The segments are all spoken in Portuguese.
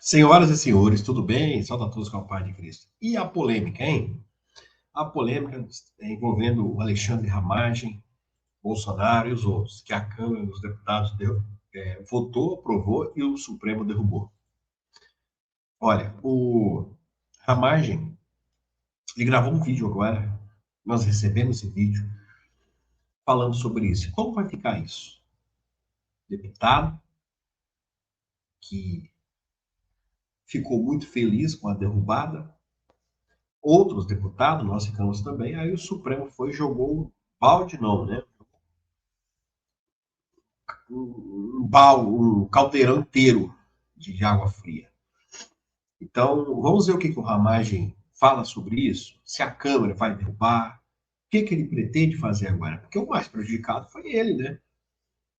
Senhoras e senhores, tudo bem? Salve a todos com a paz de Cristo. E a polêmica, hein? A polêmica envolvendo o Alexandre Ramagem, Bolsonaro e os outros, que a Câmara dos Deputados votou, aprovou e o Supremo derrubou. Olha, o Ramagem, ele gravou um vídeo agora, nós recebemos esse vídeo, falando sobre isso. Como vai ficar isso? Deputado que ficou muito feliz com a derrubada, outros deputados, nós ficamos também, aí o Supremo foi e jogou um balde, não, né? Um caldeirão inteiro de água fria. Então, vamos ver o que o Ramagem fala sobre isso, se a Câmara vai derrubar, o que ele pretende fazer agora, porque o mais prejudicado foi ele, né?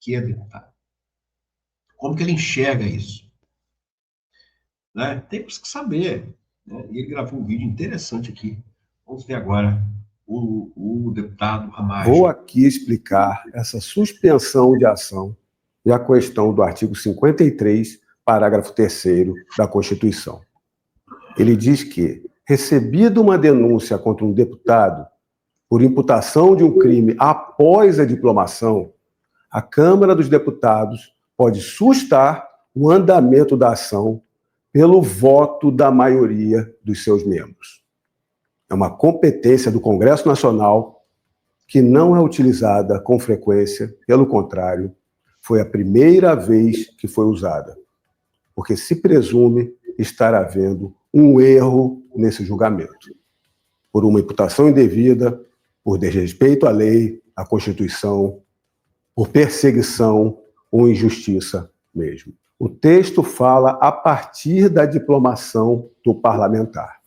Que é deputado. Como que ele enxerga isso? Né? Temos que saber. Né? E ele gravou um vídeo interessante aqui. Vamos ver agora o deputado Ramagem. Vou aqui explicar essa suspensão de ação e a questão do artigo 53, parágrafo 3º da Constituição. Ele diz que, recebida uma denúncia contra um deputado por imputação de um crime após a diplomação, a Câmara dos Deputados pode sustar o andamento da ação pelo voto da maioria dos seus membros. É uma competência do Congresso Nacional que não é utilizada com frequência, pelo contrário, foi a primeira vez que foi usada, porque se presume estar havendo um erro nesse julgamento, por uma imputação indevida, por desrespeito à lei, à Constituição, por perseguição ou injustiça mesmo. O texto fala a partir da diplomação do parlamentar.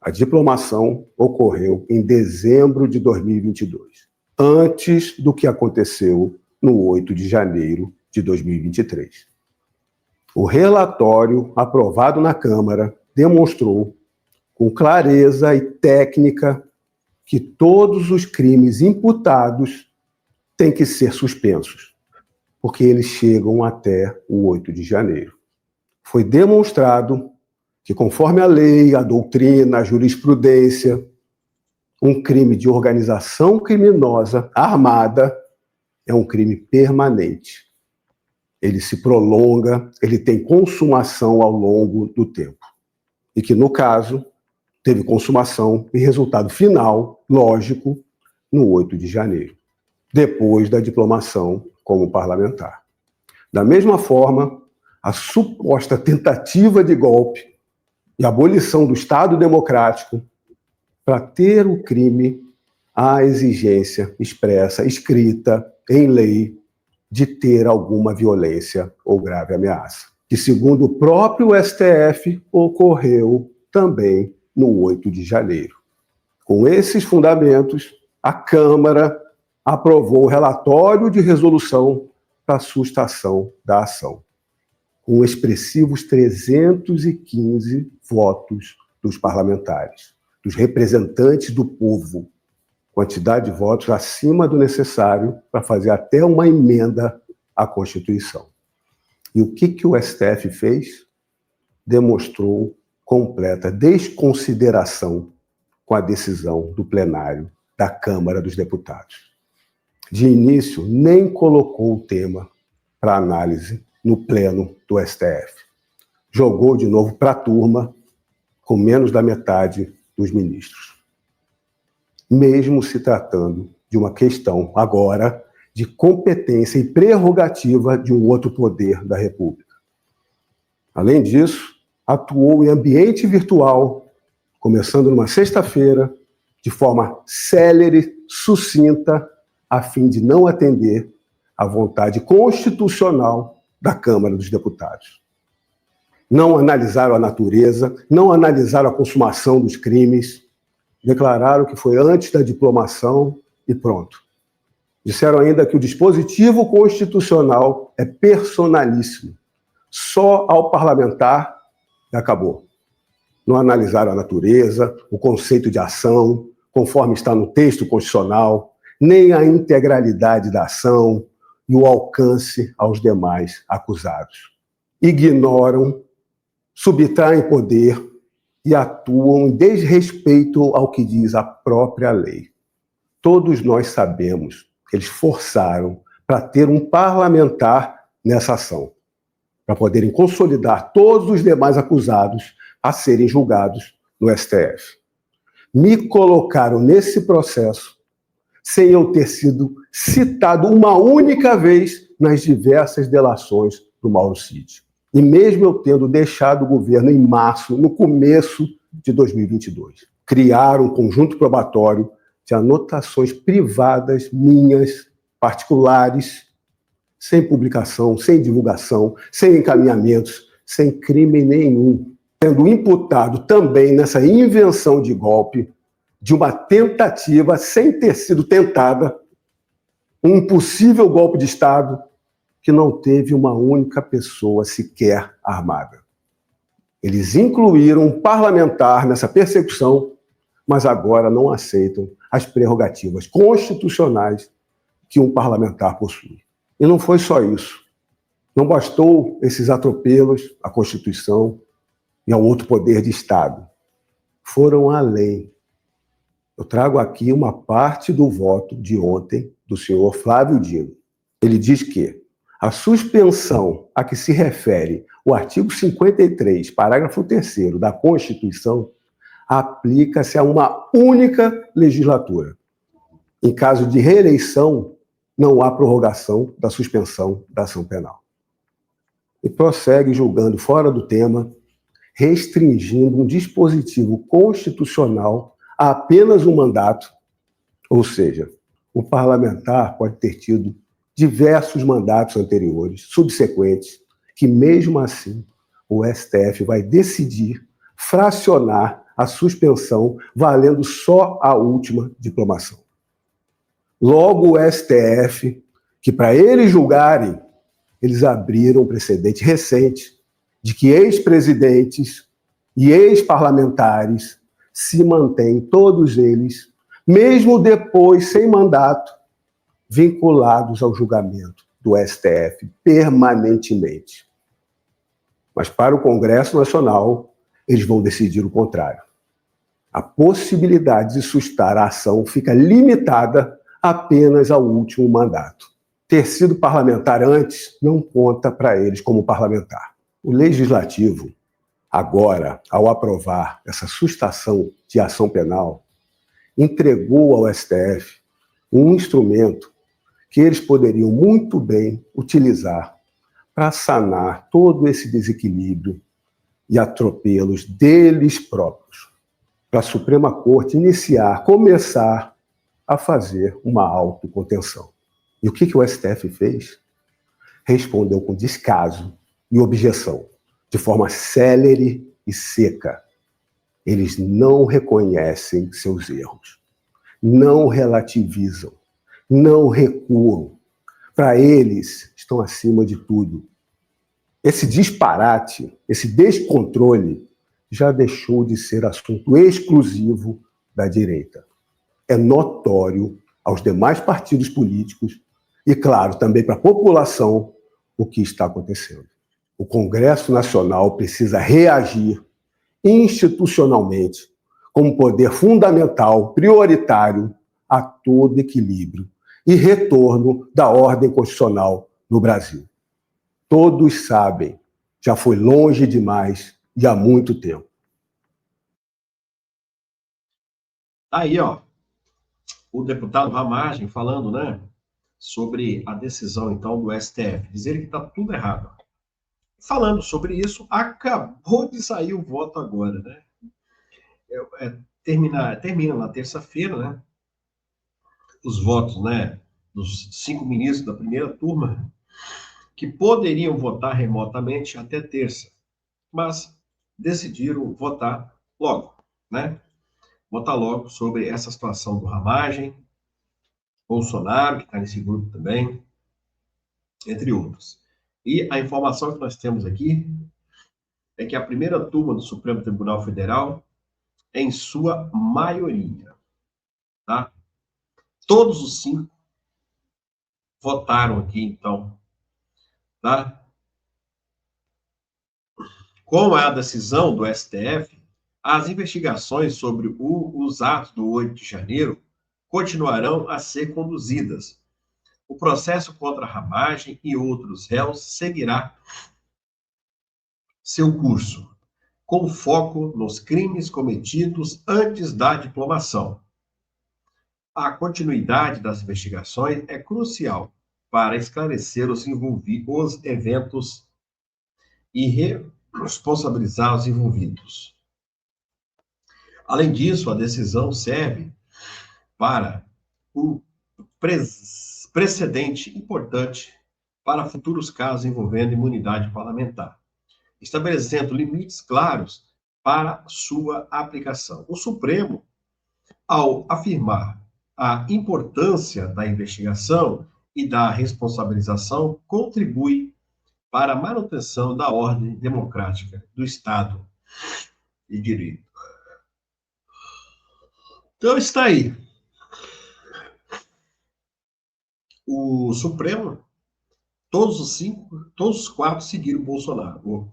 A diplomação ocorreu em dezembro de 2022, antes do que aconteceu no 8 de janeiro de 2023. O relatório aprovado na Câmara demonstrou com clareza e técnica que todos os crimes imputados têm que ser suspensos, porque eles chegam até o 8 de janeiro. Foi demonstrado que, conforme a lei, a doutrina, a jurisprudência, um crime de organização criminosa armada é um crime permanente. Ele se prolonga, ele tem consumação ao longo do tempo. E que, no caso, teve consumação e resultado final, lógico, no 8 de janeiro, depois da diplomação como parlamentar. Da mesma forma, a suposta tentativa de golpe e abolição do Estado democrático, para ter o crime, há exigência expressa, escrita, em lei, de ter alguma violência ou grave ameaça, que, segundo o próprio STF, ocorreu também no 8 de janeiro. Com esses fundamentos, a Câmara aprovou o relatório de resolução para sustação da ação, com expressivos 315 votos dos parlamentares, dos representantes do povo, quantidade de votos acima do necessário para fazer até uma emenda à Constituição. E o que o STF fez? Demonstrou completa desconsideração com a decisão do plenário da Câmara dos Deputados. De início, nem colocou o tema para análise no pleno do STF. Jogou de novo para a turma, com menos da metade dos ministros. Mesmo se tratando de uma questão, agora, de competência e prerrogativa de um outro poder da República. Além disso, atuou em ambiente virtual, começando numa sexta-feira, de forma célere, sucinta, a fim de não atender à vontade constitucional da Câmara dos Deputados. Não analisaram a natureza, não analisaram a consumação dos crimes, declararam que foi antes da diplomação e pronto. Disseram ainda que o dispositivo constitucional é personalíssimo, só ao parlamentar e acabou. Não analisaram a natureza, o conceito de ação, conforme está no texto constitucional, nem a integralidade da ação e o alcance aos demais acusados. Ignoram subtraem poder e atuam em desrespeito ao que diz a própria lei. Todos nós sabemos que eles forçaram para ter um parlamentar nessa ação, para poderem consolidar todos os demais acusados a serem julgados no STF. Me colocaram nesse processo sem eu ter sido citado uma única vez nas diversas delações do Mauro Cid. E mesmo eu tendo deixado o governo em março, no começo de 2022, criaram um conjunto probatório de anotações privadas minhas, particulares, sem publicação, sem divulgação, sem encaminhamentos, sem crime nenhum, sendo imputado também nessa invenção de golpe, de uma tentativa, sem ter sido tentada, um possível golpe de Estado que não teve uma única pessoa sequer armada. Eles incluíram um parlamentar nessa persecução, mas agora não aceitam as prerrogativas constitucionais que um parlamentar possui. E não foi só isso. Não bastou esses atropelos à Constituição e ao outro poder de Estado. Foram além. Eu trago aqui uma parte do voto de ontem do senhor Flávio Dino. Ele diz que a suspensão a que se refere o artigo 53, parágrafo 3º da Constituição, aplica-se a uma única legislatura. Em caso de reeleição, não há prorrogação da suspensão da ação penal. E prossegue julgando fora do tema, restringindo um dispositivo constitucional a apenas um mandato, ou seja, o parlamentar pode ter tido diversos mandatos anteriores, subsequentes, que mesmo assim o STF vai decidir fracionar a suspensão valendo só a última diplomação. Logo o STF, que para eles julgarem, eles abriram um precedente recente de que ex-presidentes e ex-parlamentares se mantêm, todos eles, mesmo depois sem mandato, vinculados ao julgamento do STF permanentemente. Mas para o Congresso Nacional, eles vão decidir o contrário. A possibilidade de sustar a ação fica limitada apenas ao último mandato. Ter sido parlamentar antes não conta para eles como parlamentar. O Legislativo, agora, ao aprovar essa sustação de ação penal, entregou ao STF um instrumento que eles poderiam muito bem utilizar para sanar todo esse desequilíbrio e atropelos deles próprios, para a Suprema Corte começar a fazer uma autocontenção. E o que o STF fez? Respondeu com descaso e objeção, de forma célere e seca. Eles não reconhecem seus erros, não relativizam, não recuam. Para eles, estão acima de tudo. Esse disparate, esse descontrole, já deixou de ser assunto exclusivo da direita. É notório aos demais partidos políticos e, claro, também para a população o que está acontecendo. O Congresso Nacional precisa reagir institucionalmente como poder fundamental, prioritário a todo equilíbrio e retorno da ordem constitucional no Brasil. Todos sabem, já foi longe demais e há muito tempo. Aí, ó, o deputado Ramagem falando, né, sobre a decisão, então, do STF, dizer que está tudo errado. Falando sobre isso, acabou de sair o voto agora, né? Termina na terça-feira, né? Os votos, né, dos 5 ministros da primeira turma, que poderiam votar remotamente até terça, mas decidiram votar logo, né? Votar logo sobre essa situação do Ramagem, Bolsonaro, que está nesse grupo também, entre outros. E a informação que nós temos aqui é que a primeira turma do Supremo Tribunal Federal é em sua maioria, tá? Todos os 5 votaram aqui, então, tá? Com a decisão do STF, as investigações sobre os atos do 8 de janeiro continuarão a ser conduzidas. O processo contra a Ramagem e outros réus seguirá seu curso, com foco nos crimes cometidos antes da diplomação. A continuidade das investigações é crucial para esclarecer os eventos e responsabilizar os envolvidos. Além disso, a decisão serve para um precedente importante para futuros casos envolvendo imunidade parlamentar, estabelecendo limites claros para sua aplicação. O Supremo, ao afirmar a importância da investigação e da responsabilização, contribui para a manutenção da ordem democrática do Estado de Direito. Então está aí. O Supremo, todos os quatro seguiram o Bolsonaro.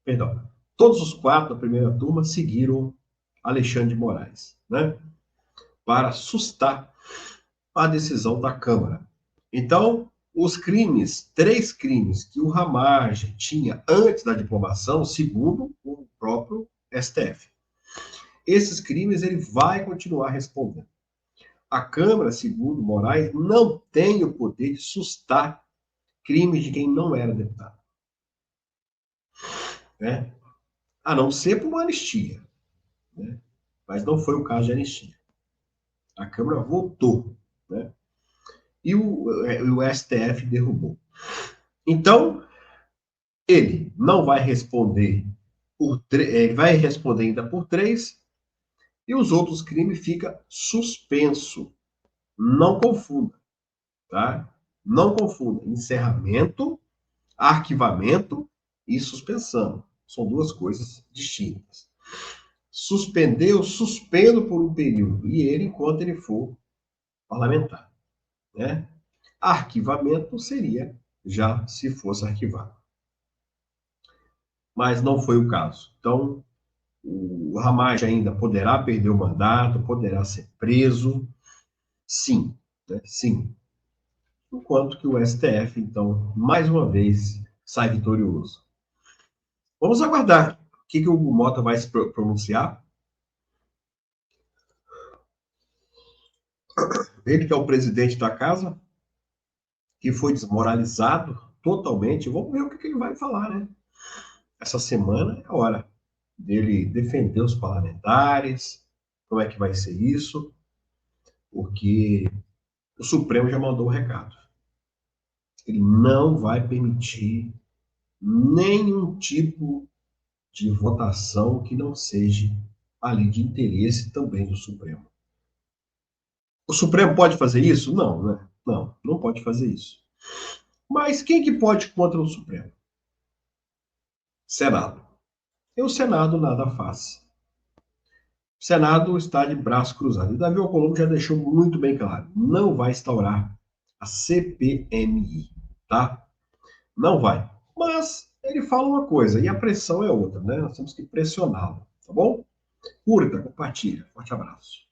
Perdão. Todos os quatro da primeira turma seguiram Alexandre de Moraes, né? Para sustar a decisão da Câmara. Então, os crimes, 3 crimes que o Ramagem tinha antes da diplomação, segundo o próprio STF. Esses crimes ele vai continuar respondendo. A Câmara, segundo Moraes, não tem o poder de sustar crimes de quem não era deputado. Né? A não ser por uma anistia. Né? Mas não foi o caso de anistia. A Câmara votou. Né? E o STF derrubou. Então, ele não vai responder ele vai responder ainda por 3, e os outros crimes fica suspenso. Não confunda, tá? Não confunda. Encerramento, arquivamento e suspensão. São 2 coisas distintas. Suspender, eu suspendo por um período, e ele enquanto ele for parlamentar. Né? Arquivamento seria já se fosse arquivado. Mas não foi o caso. Então, o Ramagem ainda poderá perder o mandato, poderá ser preso, sim, né? Sim. Enquanto que o STF, então, mais uma vez, sai vitorioso. Vamos aguardar o que o Hugo Mota vai se pronunciar. Ele que é o presidente da casa, que foi desmoralizado totalmente. Vamos ver o que ele vai falar, né? Essa semana é a hora dele defender os parlamentares, como é que vai ser isso, porque o Supremo já mandou o recado. Ele não vai permitir nenhum tipo de votação que não seja ali de interesse também do Supremo. O Supremo pode fazer isso? Não, né? Não pode fazer isso. Mas quem que pode contra o Supremo? Senado. E o Senado nada faz. O Senado está de braço cruzado. E Davi Alcolumbre já deixou muito bem claro, não vai instaurar a CPMI, tá? Não vai. Mas ele fala uma coisa, e a pressão é outra, né? Nós temos que pressioná-lo, tá bom? Curta, compartilha. Forte abraço.